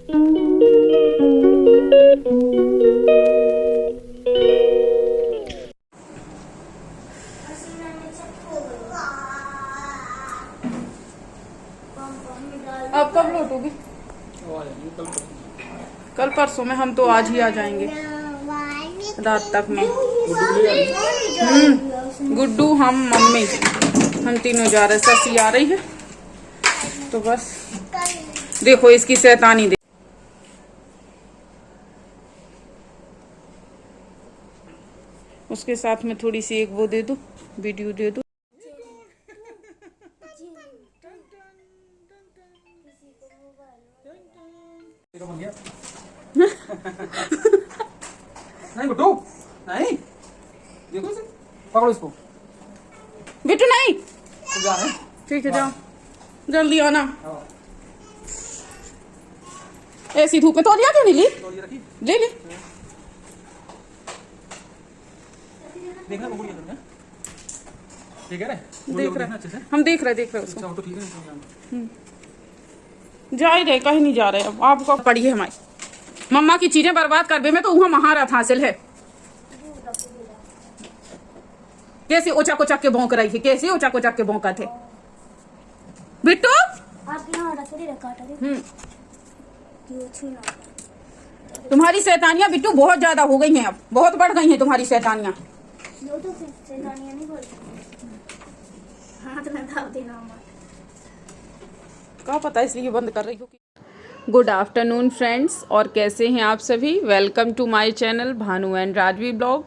अब कब लौटोगे? कल परसों में। हम तो आज ही आ जाएंगे रात तक में। गुड्डू, हम, मम्मी, हम तीनों जा रहे। ससी आ रही है तो बस देखो इसकी शैतानी। उसके साथ में थोड़ी सी एक वो दे दो, वीडियो दे दो। नहीं गुड्डू, नहीं देखो इसे, पकड़ो इसको। बिट्टू नहीं, जा रहे हैं। ठीक है जाओ, जल्दी आना। ऐसी धूप में तौलिया क्यों नहीं ली? ले ले। देखना बबुड़ी है, ठीक है रे? देख रहे हैं, हम देख रहे उसको। तो ठीक है, जा ही रहे, कहीं नहीं जा रहे। अब आपको पड़ी है हमारी मम्मा की चीजें बर्बाद कर दे में तो वहाँ महारत हासिल है। कैसे ओचा को चक के भौंक रही थी, कैसे ओचा को चक के भौंका थे। बिट्टू तुम्हारी शैतानियां बिट्टू बहुत ज्यादा हो गई हैं, अब बहुत बढ़ गई हैं तुम्हारी शैतानियां। क्या पता इसलिए बंद कर रही हो। गुड आफ्टरनून फ्रेंड्स, और कैसे हैं आप सभी। Welcome to my channel Bhanu and Rajvi blog.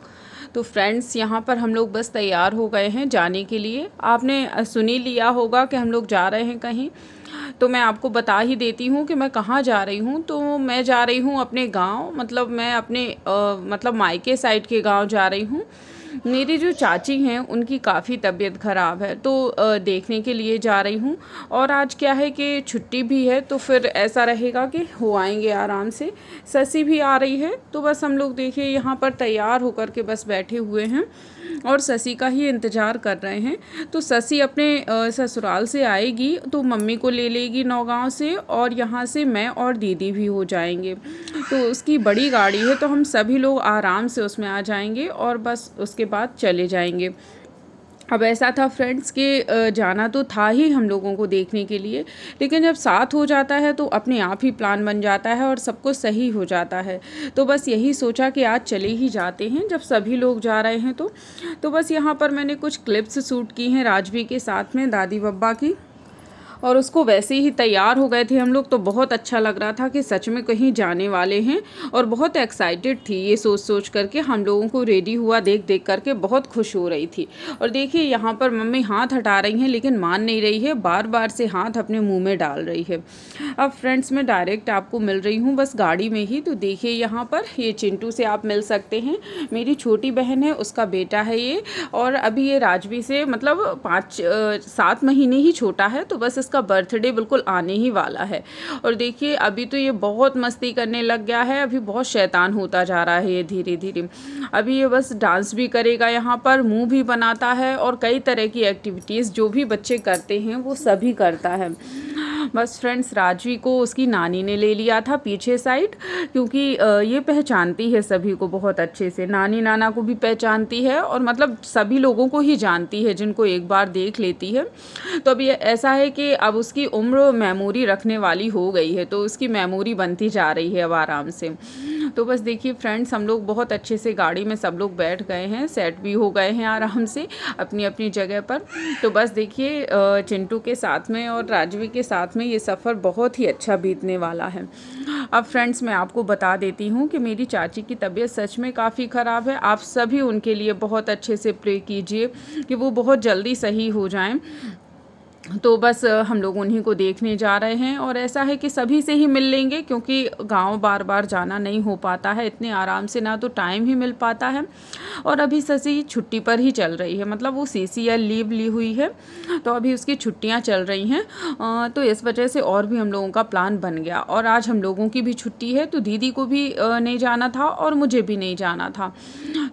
तो फ्रेंड्स यहाँ पर हम लोग बस तैयार हो गए हैं जाने के लिए। आपने सुन ही लिया होगा कि हम लोग जा रहे हैं कहीं, तो मैं आपको बता ही देती हूँ कि मैं कहाँ जा रही हूँ। तो मैं जा रही हूँ अपने गांव, मतलब मैं अपने मतलब मायके साइड के गांव जा रही हूँ। मेरी जो चाची हैं उनकी काफ़ी तबीयत ख़राब है, तो देखने के लिए जा रही हूँ। और आज क्या है कि छुट्टी भी है, तो फिर ऐसा रहेगा कि हो आएंगे आराम से। ससी भी आ रही है, तो बस हम लोग देखिए यहाँ पर तैयार होकर के बस बैठे हुए हैं और ससी का ही इंतज़ार कर रहे हैं। तो ससी अपने ससुराल से आएगी तो मम्मी को ले लेगी नौगांव से, और यहाँ से मैं और दीदी भी हो जाएंगे। तो उसकी बड़ी गाड़ी है, तो हम सभी लोग आराम से उसमें आ जाएंगे और बस उसके बाद चले जाएंगे। अब ऐसा था फ्रेंड्स कि जाना तो था ही हम लोगों को देखने के लिए, लेकिन जब साथ हो जाता है तो अपने आप ही प्लान बन जाता है और सब कुछ सही हो जाता है। तो बस यही सोचा कि आज चले ही जाते हैं जब सभी लोग जा रहे हैं। तो बस यहाँ पर मैंने कुछ क्लिप्स शूट की हैं राजवी के साथ में, दादी बब्बा की, और उसको वैसे ही तैयार हो गए थे हम लोग। तो बहुत अच्छा लग रहा था कि सच में कहीं जाने वाले हैं, और बहुत एक्साइटेड थी ये सोच सोच करके। हम लोगों को रेडी हुआ देख देख करके बहुत खुश हो रही थी। और देखिए यहाँ पर मम्मी हाथ हटा रही हैं लेकिन मान नहीं रही है, बार बार से हाथ अपने मुंह में डाल रही है। अब फ्रेंड्स मैं डायरेक्ट आपको मिल रही हूँ बस गाड़ी में ही। तो देखिए यहाँ पर ये चिंटू से आप मिल सकते हैं, मेरी छोटी बहन है, उसका बेटा है ये। और अभी ये राजवी से मतलब 5-7 महीने ही छोटा है। तो बस का बर्थडे बिल्कुल आने ही वाला है। और देखिए अभी तो ये बहुत मस्ती करने लग गया है, अभी बहुत शैतान होता जा रहा है ये धीरे धीरे। अभी ये बस डांस भी करेगा, यहाँ पर मुंह भी बनाता है, और कई तरह की एक्टिविटीज़ जो भी बच्चे करते हैं वो सभी करता है। बस फ्रेंड्स राजवी को उसकी नानी ने ले लिया था पीछे साइड, क्योंकि ये पहचानती है सभी को बहुत अच्छे से, नानी नाना को भी पहचानती है, और मतलब सभी लोगों को ही जानती है जिनको एक बार देख लेती है। तो अभी ऐसा है कि अब उसकी उम्र मेमोरी रखने वाली हो गई है, तो उसकी मेमोरी बनती जा रही है अब आराम से। तो बस देखिए फ्रेंड्स हम लोग बहुत अच्छे से गाड़ी में सब लोग बैठ गए हैं, सेट भी हो गए हैं आराम से अपनी अपनी जगह पर। तो बस देखिए चिंटू के साथ में और राजवी के साथ में ये सफ़र बहुत ही अच्छा बीतने वाला है। अब फ्रेंड्स मैं आपको बता देती हूँ कि मेरी चाची की तबीयत सच में काफ़ी ख़राब है। आप सभी उनके लिए बहुत अच्छे से प्रे कीजिए कि वो बहुत जल्दी सही हो जाएं। तो बस हम लोग उन्हीं को देखने जा रहे हैं, और ऐसा है कि सभी से ही मिल लेंगे क्योंकि गांव बार बार जाना नहीं हो पाता है इतने आराम से, ना तो टाइम ही मिल पाता है। और अभी शशि छुट्टी पर ही चल रही है, मतलब वो CCL लीव ली हुई है, तो अभी उसकी छुट्टियां चल रही हैं। तो इस वजह से और भी हम लोगों का प्लान बन गया, और आज हम लोगों की भी छुट्टी है, तो दीदी को भी नहीं जाना था और मुझे भी नहीं जाना था।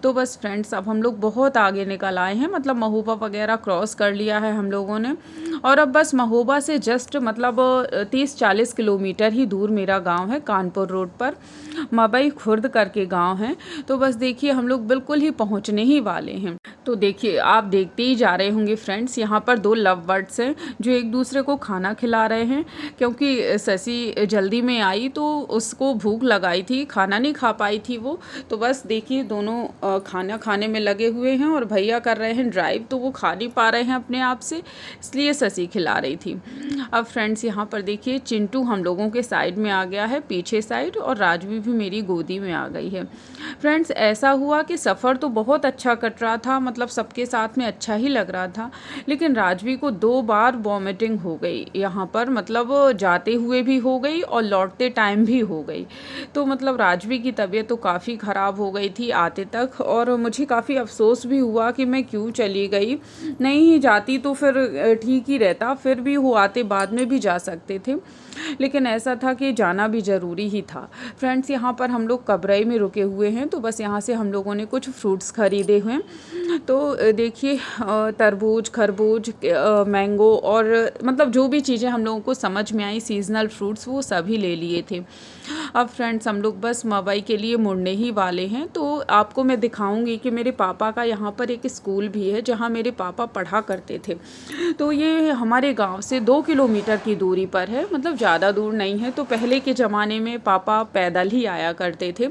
तो बस फ्रेंड्स अब हम लोग बहुत आगे निकल आए हैं, मतलब महोबा वगैरह क्रॉस कर लिया है हम लोगों ने, और अब बस महोबा से जस्ट मतलब 30-40 किलोमीटर ही दूर मेरा गांव है। कानपुर रोड पर मबई खुर्द करके गांव है। तो बस देखिए हम लोग बिल्कुल ही पहुंचने ही वाले हैं। तो देखिए आप देखते ही जा रहे होंगे फ्रेंड्स, यहाँ पर 2 लव बर्ड्स हैं जो एक दूसरे को खाना खिला रहे हैं, क्योंकि शशि जल्दी में आई तो उसको भूख लगाई थी, खाना नहीं खा पाई थी वो। तो बस देखिए दोनों खाना खाने में लगे हुए हैं और भैया कर रहे हैं ड्राइव, तो वो खा नहीं पा रहे हैं अपने आप से, इसलिए शशि खिला रही थी। अब फ्रेंड्स यहाँ पर देखिए चिंटू हम लोगों के साइड में आ गया है, पीछे साइड, और राजवी भी मेरी गोदी में आ गई है। फ्रेंड्स ऐसा हुआ कि सफ़र तो बहुत अच्छा कट रहा था, मतलब सबके साथ में अच्छा ही लग रहा था, लेकिन राजवी को 2 बार वॉमिटिंग हो गई यहाँ पर, मतलब जाते हुए भी हो गई और लौटते टाइम भी हो गई। तो मतलब राजवी की तबीयत तो काफ़ी ख़राब हो गई थी आते तक, और मुझे काफ़ी अफसोस भी हुआ कि मैं क्यों चली गई, नहीं जाती तो फिर ठीक ही रहता, फिर भी वो आते बाद में भी जा सकते थे, लेकिन ऐसा था कि जाना भी ज़रूरी ही था। फ्रेंड्स यहाँ पर हम लोग कबरई में रुके हुए हैं, तो बस यहाँ से हम लोगों ने कुछ फ्रूट्स ख़रीदे हुए हैं। तो देखिए तरबूज, खरबूज, मैंगो और मतलब जो भी चीज़ें हम लोगों को समझ में आई सीजनल फ्रूट्स, वो सभी ले लिए थे। अब फ्रेंड्स हम लोग बस मवई के लिए मुड़ने ही वाले हैं। तो आपको मैं दिखाऊंगी कि मेरे पापा का यहाँ पर एक स्कूल भी है जहाँ मेरे पापा पढ़ा करते थे। तो ये हमारे गांव से 2 किलोमीटर की दूरी पर है, मतलब ज़्यादा दूर नहीं है। तो पहले के ज़माने में पापा पैदल ही आया करते थे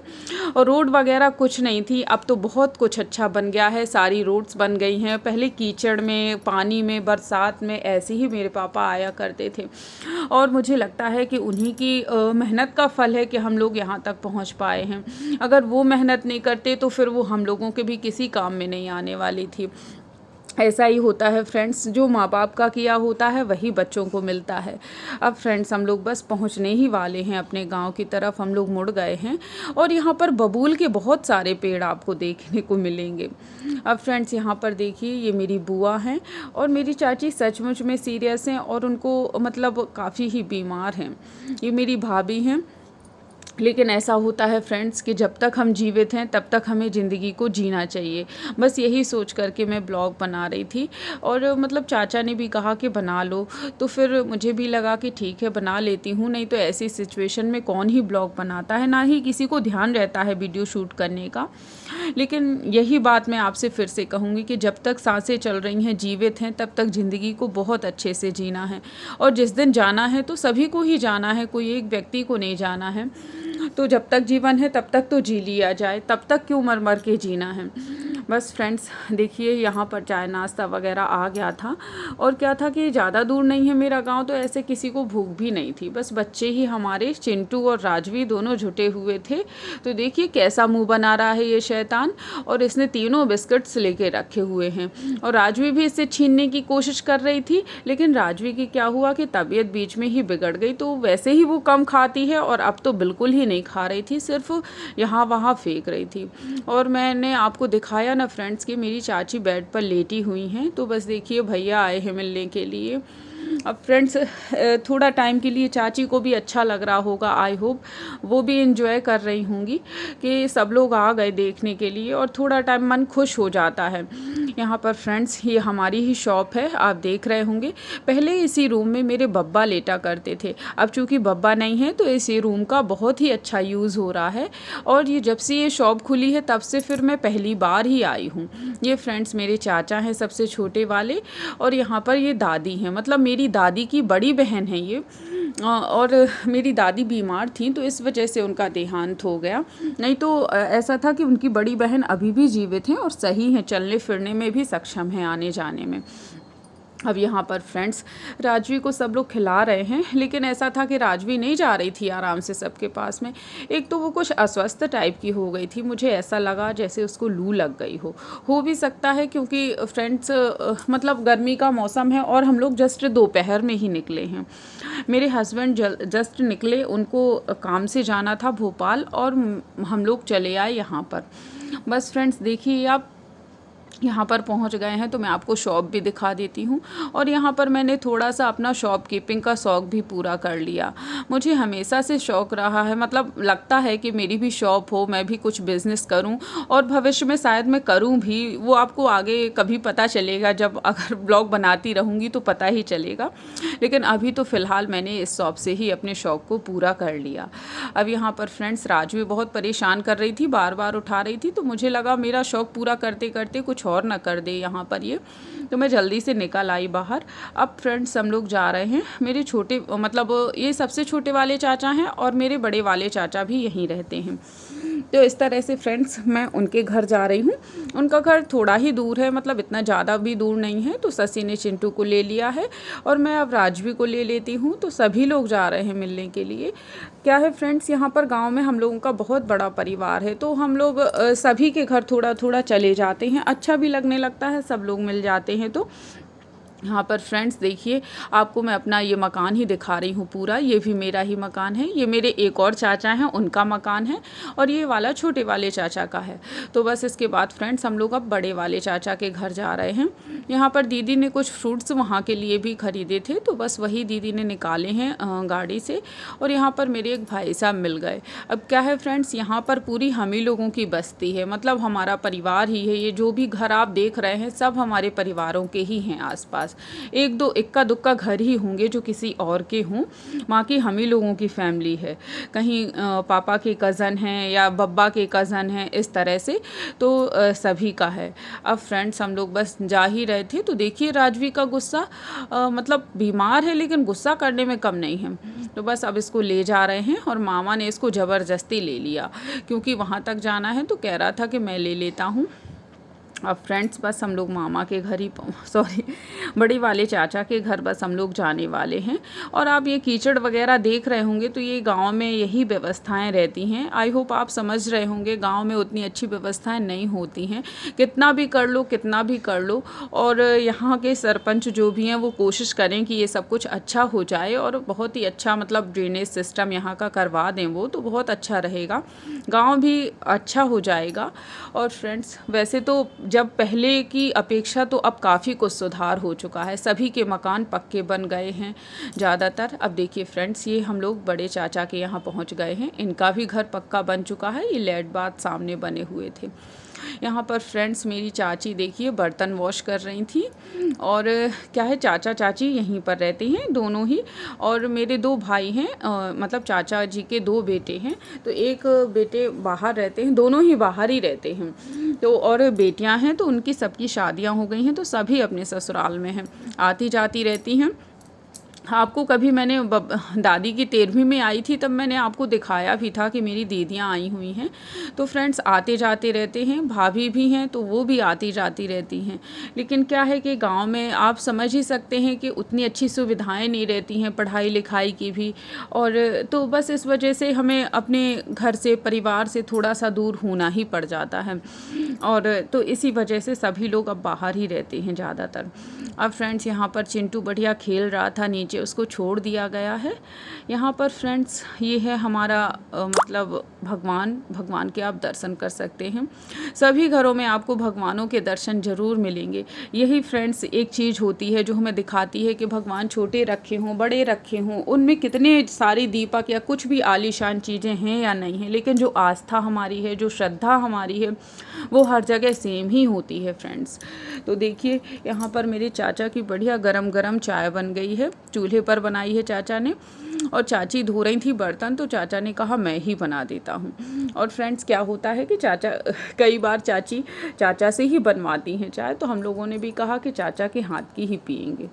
और रोड वगैरह कुछ नहीं थी। अब तो बहुत कुछ अच्छा बन गया है, सारी रोड्स बन गई हैं। पहले कीचड़ में, पानी में, बरसात में ऐसे ही मेरे पापा आया करते थे, और मुझे लगता है कि उन्हीं की मेहनत का फल है कि हम लोग यहाँ तक पहुँच पाए हैं। अगर वो मेहनत नहीं करते तो फिर वो हम लोगों के भी किसी काम में नहीं आने वाली थी। ऐसा ही होता है फ्रेंड्स, जो माँ बाप का किया होता है वही बच्चों को मिलता है। अब फ्रेंड्स हम लोग बस पहुँचने ही वाले हैं अपने गांव की तरफ, हम लोग मुड़ गए हैं, और यहाँ पर बबूल के बहुत सारे पेड़ आपको देखने को मिलेंगे। अब फ्रेंड्स यहाँ पर देखिए ये मेरी बुआ हैं, और मेरी चाची सचमुच में सीरियस हैं और उनको मतलब काफ़ी ही बीमार हैं। ये मेरी भाभी हैं। लेकिन ऐसा होता है फ्रेंड्स कि जब तक हम जीवित हैं तब तक हमें ज़िंदगी को जीना चाहिए, बस यही सोच करके मैं ब्लॉग बना रही थी। और मतलब चाचा ने भी कहा कि बना लो, तो फिर मुझे भी लगा कि ठीक है बना लेती हूँ, नहीं तो ऐसी सिचुएशन में कौन ही ब्लॉग बनाता है, ना ही किसी को ध्यान रहता है वीडियो शूट करने का। लेकिन यही बात मैं आपसे फिर से कहूँगी कि जब तक सांसें चल रही हैं, जीवित हैं, तब तक ज़िंदगी को बहुत अच्छे से जीना है, और जिस दिन जाना है तो सभी को ही जाना है, कोई एक व्यक्ति को नहीं जाना है। तो जब तक जीवन है तब तक तो जी लिया जाए, तब तक क्यों मर मर के जीना है। बस फ्रेंड्स देखिए यहाँ पर चाय नाश्ता वगैरह आ गया था, और क्या था कि ज़्यादा दूर नहीं है मेरा गांव, तो ऐसे किसी को भूख भी नहीं थी, बस बच्चे ही हमारे चिंटू और राजवी दोनों जुटे हुए थे। तो देखिए कैसा मुंह बना रहा है ये शैतान, और इसने तीनों बिस्किट्स लेके रखे हुए हैं, और राजवी भी इससे छीनने की कोशिश कर रही थी, लेकिन राजवी की क्या हुआ कि तबीयत बीच में ही बिगड़ गई। तो वैसे ही वो कम खाती है, और अब तो बिल्कुल ही नहीं खा रही थी, सिर्फ यहाँ वहाँ फेंक रही थी। और मैंने आपको दिखाया ना फ्रेंड्स कि मेरी चाची बेड पर लेटी हुई हैं। तो बस देखिए भैया आए हैं मिलने के लिए। अब फ्रेंड्स थोड़ा टाइम के लिए चाची को भी अच्छा लग रहा होगा, आई होप वो भी एंजॉय कर रही होंगी कि सब लोग आ गए देखने के लिए, और थोड़ा टाइम मन खुश हो जाता है। यहाँ पर फ्रेंड्स ये हमारी ही शॉप है, आप देख रहे होंगे। पहले इसी रूम में मेरे बब्बा लेटा करते थे, अब चूँकि बब्बा नहीं है तो इसी रूम का बहुत ही अच्छा यूज़ हो रहा है। और ये जब से ये शॉप खुली है तब से फिर मैं पहली बार ही आई हूँ। ये फ्रेंड्स मेरे चाचा हैं सबसे छोटे वाले, और यहाँ पर ये दादी हैं, मतलब मेरी दादी की बड़ी बहन है ये। और मेरी दादी बीमार थी तो इस वजह से उनका देहांत हो गया, नहीं तो ऐसा था कि उनकी बड़ी बहन अभी भी जीवित हैं और सही हैं, चलने फिरने में भी सक्षम हैं, आने जाने में। अब यहाँ पर फ्रेंड्स राजवी को सब लोग खिला रहे हैं, लेकिन ऐसा था कि राजवी नहीं जा रही थी आराम से सबके पास में। एक तो वो कुछ अस्वस्थ टाइप की हो गई थी, मुझे ऐसा लगा जैसे उसको लू लग गई हो भी सकता है, क्योंकि फ्रेंड्स मतलब गर्मी का मौसम है और हम लोग जस्ट दोपहर में ही निकले हैं। मेरे हस्बैंड जस्ट निकले, उनको काम से जाना था भोपाल, और हम लोग चले आए यहाँ पर। बस फ्रेंड्स देखिए आप यहाँ पर पहुँच गए हैं तो मैं आपको शॉप भी दिखा देती हूँ। और यहाँ पर मैंने थोड़ा सा अपना शॉप कीपिंग का शौक़ भी पूरा कर लिया। मुझे हमेशा से शौक़ रहा है, मतलब लगता है कि मेरी भी शॉप हो, मैं भी कुछ बिज़नेस करूँ और भविष्य में शायद मैं करूँ भी। वो आपको आगे कभी पता चलेगा, जब अगर ब्लॉग बनाती रहूँगी तो पता ही चलेगा। लेकिन अभी तो फ़िलहाल मैंने इस शॉप से ही अपने शौक़ को पूरा कर लिया। अब यहाँ पर फ्रेंड्स राजवी बहुत परेशान कर रही थी, बार बार उठा रही थी, तो मुझे लगा मेरा शौक़ पूरा करते करते कुछ और ना कर दे यहाँ पर ये, तो मैं जल्दी से निकल आई बाहर। अब फ्रेंड्स हम लोग जा रहे हैं, मेरे छोटे मतलब ये सबसे छोटे वाले चाचा हैं और मेरे बड़े वाले चाचा भी यहीं रहते हैं। तो इस तरह से फ्रेंड्स मैं उनके घर जा रही हूँ। उनका घर थोड़ा ही दूर है, मतलब इतना ज़्यादा भी दूर नहीं है। तो ससी ने चिंटू को ले लिया है और मैं अब राजवी को ले लेती हूँ। तो सभी लोग जा रहे हैं मिलने के लिए। क्या है फ्रेंड्स, यहाँ पर गांव में हम लोगों का बहुत बड़ा परिवार है, तो हम लोग सभी के घर थोड़ा थोड़ा चले जाते हैं, अच्छा भी लगने लगता है, सब लोग मिल जाते हैं। तो यहाँ पर फ्रेंड्स देखिए, आपको मैं अपना ये मकान ही दिखा रही हूँ पूरा। ये भी मेरा ही मकान है, ये मेरे एक और चाचा हैं उनका मकान है, और ये वाला छोटे वाले चाचा का है। तो बस इसके बाद फ्रेंड्स हम लोग अब बड़े वाले चाचा के घर जा रहे हैं। यहाँ पर दीदी ने कुछ फ्रूट्स वहाँ के लिए भी ख़रीदे थे, तो बस वही दीदी ने निकाले हैं गाड़ी से। और यहाँ पर मेरे एक भाई साहब मिल गए। अब क्या है फ्रेंड्स, यहाँ पर पूरी हम ही लोगों की बस्ती है, मतलब हमारा परिवार ही है। ये जो भी घर आप देख रहे हैं सब हमारे परिवारों के ही हैं आसपास। एक दो इक्का दुक्का घर ही होंगे जो किसी और के हों, माँ की हम ही लोगों की फैमिली है। कहीं पापा के कज़न हैं या बब्बा के कज़न हैं, इस तरह से तो सभी का है। अब फ्रेंड्स हम लोग बस जा ही रहे थे, तो देखिए राजवी का गुस्सा, मतलब बीमार है लेकिन गुस्सा करने में कम नहीं है। तो बस अब इसको ले जा रहे हैं और मामा ने इसको ज़बरदस्ती ले लिया, क्योंकि वहाँ तक जाना है तो कह रहा था कि मैं ले लेता हूँ। अब फ्रेंड्स बस हम लोग मामा के घर ही बड़ी वाले चाचा के घर बस हम लोग जाने वाले हैं। और आप ये कीचड़ वगैरह देख रहे होंगे, तो ये गांव में यही व्यवस्थाएं रहती हैं। आई होप आप समझ रहे होंगे, गांव में उतनी अच्छी व्यवस्थाएं नहीं होती हैं, कितना भी कर लो कितना भी कर लो। और यहाँ के सरपंच जो भी हैं वो कोशिश करें कि ये सब कुछ अच्छा हो जाए और बहुत ही अच्छा, मतलब ड्रेनेज सिस्टम यहाँ का करवा दें वो, तो बहुत अच्छा रहेगा, गाँव भी अच्छा हो जाएगा। और फ्रेंड्स वैसे तो जब पहले की अपेक्षा तो अब काफ़ी कुछ सुधार हो चुका है, सभी के मकान पक्के बन गए हैं ज़्यादातर। अब देखिए फ्रेंड्स, ये हम लोग बड़े चाचा के यहाँ पहुँच गए हैं, इनका भी घर पक्का बन चुका है। ये लेट बाथ सामने बने हुए थे। यहाँ पर फ्रेंड्स मेरी चाची देखिए बर्तन वॉश कर रही थी। और क्या है, चाचा चाची यहीं पर रहते हैं दोनों ही, और मेरे दो भाई हैं, मतलब चाचा जी के दो बेटे हैं। तो एक बेटे बाहर रहते हैं, दोनों ही बाहर ही रहते हैं। तो और बेटियां हैं, तो उनकी सबकी शादियां हो गई हैं, तो सभी अपने ससुराल में हैं, आती जाती रहती हैं। आपको कभी मैंने दादी की 13वीं में आई थी, तब मैंने आपको दिखाया भी था कि मेरी दीदियाँ आई हुई हैं। तो फ्रेंड्स आते जाते रहते हैं, भाभी भी हैं तो वो भी आती जाती रहती हैं। लेकिन क्या है कि गांव में आप समझ ही सकते हैं कि उतनी अच्छी सुविधाएं नहीं रहती हैं, पढ़ाई लिखाई की भी। और तो बस इस वजह से हमें अपने घर से, परिवार से थोड़ा सा दूर होना ही पड़ जाता है। और तो इसी वजह से सभी लोग अब बाहर ही रहते हैं ज़्यादातर। अब फ्रेंड्स यहाँ पर चिंटू बढ़िया खेल रहा था नीचे, उसको छोड़ दिया गया है। यहाँ पर फ्रेंड्स ये है हमारा मतलब भगवान के आप दर्शन कर सकते हैं। सभी घरों में आपको भगवानों के दर्शन ज़रूर मिलेंगे। यही फ्रेंड्स एक चीज़ होती है जो हमें दिखाती है कि भगवान छोटे रखे हों बड़े रखे हों, उनमें कितने सारी दीपक या कुछ भी आलीशान चीज़ें हैं या नहीं हैं, लेकिन जो आस्था हमारी है, जो श्रद्धा हमारी है, वो हर जगह सेम ही होती है फ्रेंड्स। तो देखिए यहाँ पर मेरे चाचा की बढ़िया गरम गरम चाय बन गई है, चूल्हे पर बनाई है चाचा ने। और चाची धो रही थी बर्तन, तो चाचा ने कहा मैं ही बना देता हूँ। और फ्रेंड्स क्या होता है कि चाचा कई बार चाची चाचा से ही बनवाती हैं चाय, तो हम लोगों ने भी कहा कि चाचा के हाथ की ही पियेंगे।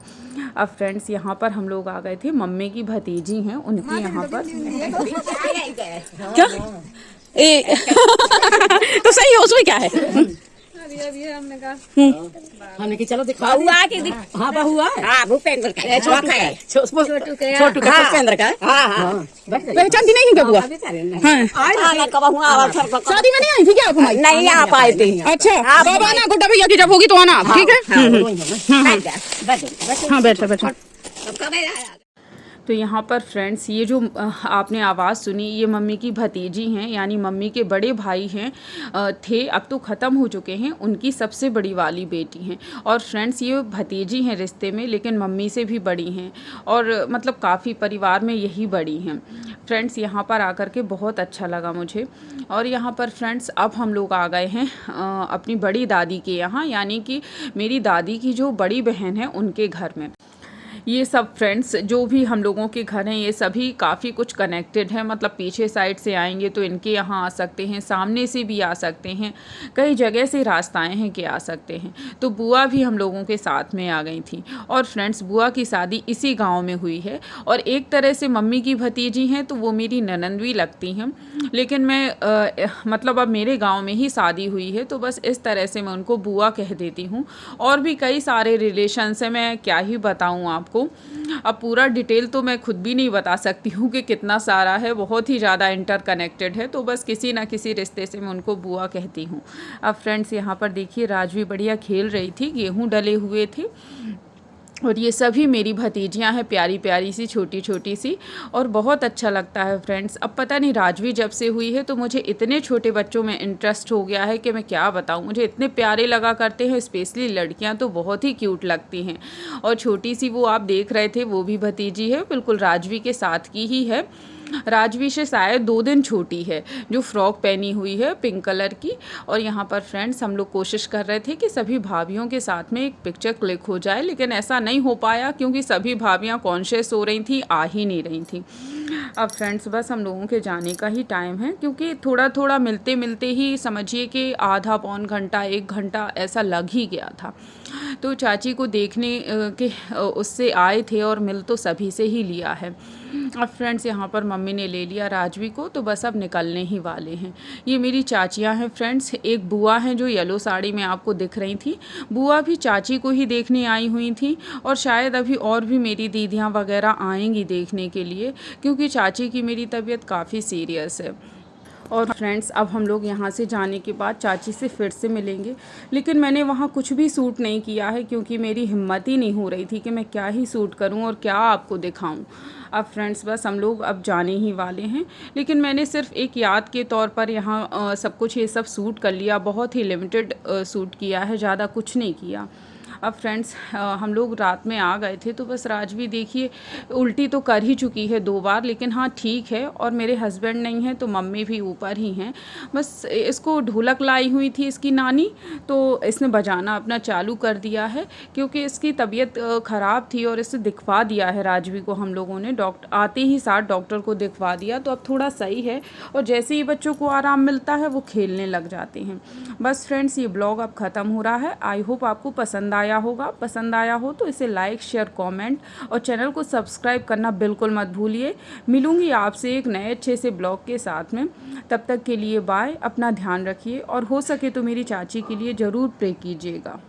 अब फ्रेंड्स यहाँ पर हम लोग आ गए थे, मम्मी की भतीजी हैं उनकी यहाँ पर क्या तो सही है, उसमें क्या है। हमने की चलो दिखा हुआ के हाँ बहुआ हाँ भूपेंद्र का छोटू का भूपेंद्र का हाँ पहचानती नहीं क्या बुआ? शादी में नहीं आई थी क्या आप? नहीं आ पाए थे। अच्छा कब आना, गुड्डा भैया की जब होगी तो आना, ठीक है। हाँ बैठो बैठो। तो यहाँ पर फ्रेंड्स ये जो आपने आवाज़ सुनी ये मम्मी की भतीजी हैं, यानी मम्मी के बड़े भाई हैं, थे, अब तो ख़त्म हो चुके हैं, उनकी सबसे बड़ी वाली बेटी हैं। और फ्रेंड्स ये भतीजी हैं रिश्ते में, लेकिन मम्मी से भी बड़ी हैं और मतलब काफ़ी परिवार में यही बड़ी हैं। फ्रेंड्स यहाँ पर आकर के बहुत अच्छा लगा मुझे। और यहाँ पर फ्रेंड्स अब हम लोग आ गए हैं अपनी बड़ी दादी के यहाँ, यानी कि मेरी दादी की जो बड़ी बहन है उनके घर में। ये सब फ्रेंड्स जो भी हम लोगों के घर हैं ये सभी काफ़ी कुछ कनेक्टेड हैं, मतलब पीछे साइड से आएंगे तो इनके यहाँ आ सकते हैं, सामने से भी आ सकते हैं, कई जगह से रास्ताएं हैं कि आ सकते हैं। तो बुआ भी हम लोगों के साथ में आ गई थी। और फ्रेंड्स बुआ की शादी इसी गांव में हुई है और एक तरह से मम्मी की भतीजी हैं तो वो मेरी ननंद भी लगती हैं, लेकिन मैं मतलब अब मेरे गाँव में ही शादी हुई है तो बस इस तरह से मैं उनको बुआ कह देती हूँ। और भी कई सारे रिलेशंस हैं, मैं क्या ही बताऊँ आपको। अब पूरा डिटेल तो मैं खुद भी नहीं बता सकती हूँ कि कितना सारा है, बहुत ही ज़्यादा इंटरकनेक्टेड है, तो बस किसी ना किसी रिश्ते से मैं उनको बुआ कहती हूँ। अब फ्रेंड्स यहाँ पर देखिए राजवी बढ़िया खेल रही थी, गेहूँ डले हुए थे और ये सभी मेरी भतीजियां हैं, प्यारी प्यारी सी, छोटी छोटी सी, और बहुत अच्छा लगता है फ्रेंड्स। अब पता नहीं राजवी जब से हुई है तो मुझे इतने छोटे बच्चों में इंटरेस्ट हो गया है कि मैं क्या बताऊं, मुझे इतने प्यारे लगा करते हैं, स्पेशली लड़कियां तो बहुत ही क्यूट लगती हैं। और छोटी सी वो आप देख रहे थे वो भी भतीजी है, बिल्कुल राजवी के साथ की ही है, राजवी से शायद 2 दिन छोटी है, जो फ्रॉक पहनी हुई है पिंक कलर की। और यहाँ पर फ्रेंड्स हम लोग कोशिश कर रहे थे कि सभी भाभियों के साथ में एक पिक्चर क्लिक हो जाए, लेकिन ऐसा नहीं हो पाया क्योंकि सभी भाभियाँ कॉन्शियस हो रही थी, आ ही नहीं रही थी। अब फ्रेंड्स बस हम लोगों के जाने का ही टाइम है, क्योंकि थोड़ा थोड़ा मिलते मिलते ही समझिए कि आधा पौन घंटा 1 घंटा ऐसा लग ही गया था। तो चाची को देखने के उससे आए थे और मिल तो सभी से ही लिया है। अब फ्रेंड्स यहाँ पर मम्मी ने ले लिया राजवी को, तो बस अब निकलने ही वाले हैं। ये मेरी चाचियाँ हैं फ्रेंड्स, एक बुआ हैं जो येलो साड़ी में आपको दिख रही थी, बुआ भी चाची को ही देखने आई हुई थी, और शायद अभी और भी मेरी दीदियाँ वगैरह आएंगी देखने के लिए, क्योंकि चाची की मेरी तबीयत काफ़ी सीरियस है। और फ्रेंड्स अब हम लोग यहाँ से जाने के बाद चाची से फिर से मिलेंगे, लेकिन मैंने वहाँ कुछ भी सूट नहीं किया है क्योंकि मेरी हिम्मत ही नहीं हो रही थी कि मैं क्या ही सूट करूँ और क्या आपको दिखाऊँ। अब फ्रेंड्स बस हम लोग अब जाने ही वाले हैं, लेकिन मैंने सिर्फ एक याद के तौर पर यहाँ सब कुछ ये सब सूट कर लिया, बहुत ही लिमिटेड सूट किया है, ज़्यादा कुछ नहीं किया। अब फ्रेंड्स हम लोग रात में आ गए थे, तो बस राजवी देखिए उल्टी तो कर ही चुकी है 2 बार, लेकिन हाँ ठीक है। और मेरे हस्बैंड नहीं हैं तो मम्मी भी ऊपर ही हैं। बस इसको ढोलक लाई हुई थी इसकी नानी, तो इसने बजाना अपना चालू कर दिया है क्योंकि इसकी तबीयत ख़राब थी, और इसे दिखवा दिया है राजवी को हम लोगों ने, डॉक्टर आते ही साथ डॉक्टर को दिखवा दिया, तो अब थोड़ा सही है। और जैसे ही बच्चों को आराम मिलता है वो खेलने लग जाते हैं। बस फ्रेंड्स ये ब्लॉग अब ख़त्म हो रहा है, आई होप आपको पसंद आया होगा। पसंद आया हो तो इसे लाइक, शेयर, कमेंट और चैनल को सब्सक्राइब करना बिल्कुल मत भूलिए। मिलूंगी आपसे एक नए अच्छे से ब्लॉग के साथ में, तब तक के लिए बाय, अपना ध्यान रखिए और हो सके तो मेरी चाची के लिए ज़रूर प्रे कीजिएगा।